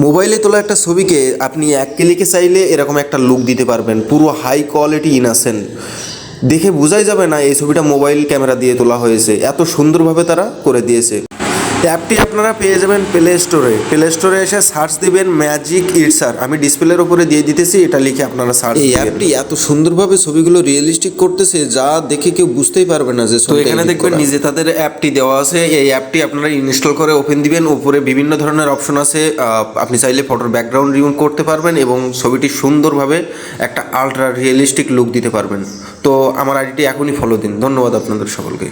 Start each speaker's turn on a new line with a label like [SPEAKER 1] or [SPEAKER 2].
[SPEAKER 1] মোবাইলে তোলা একটা ছবিকে আপনি এক ক্লিকে চাইলে এরকম একটা লুক দিতে পারবেন, পুরো হাই কোয়ালিটি ইনাসেন, দেখে বোঝাই যাবে না এই ছবিটা মোবাইল ক্যামেরা দিয়ে তোলা হয়েছে। এত সুন্দরভাবে তারা করে দিয়েছে। অ্যাপটি আপনারা পেয়ে যাবেন প্লে স্টোরে এসে সার্চ দিবেন ম্যাজিক ইটসার। আমি ডিসপ্লের উপরে দিয়ে দিতেছি, এটা লিখে আপনারা সার্চ। এই অ্যাপটি এত সুন্দরভাবে ছবিগুলো রিয়েলিস্টিক করতেছে যা দেখে কেউ বুঝতেই পারবে না যে। তো এখানে দেখবেন নিজে তাদের অ্যাপটি দেওয়া আছে। এই অ্যাপটি আপনারা ইনস্টল করে ওপেন দিবেন। উপরে বিভিন্ন ধরনের অপশন আছে, আপনি চাইলে ফটোর ব্যাকগ্রাউন্ড রিমুভ করতে পারবেন এবং ছবিটি সুন্দরভাবে একটা আলট্রা রিয়েলিস্টিক লুক দিতে পারবেন। তো আমার আইডিটি এখনই ফলো দিন। ধন্যবাদ আপনাদের সকলকে।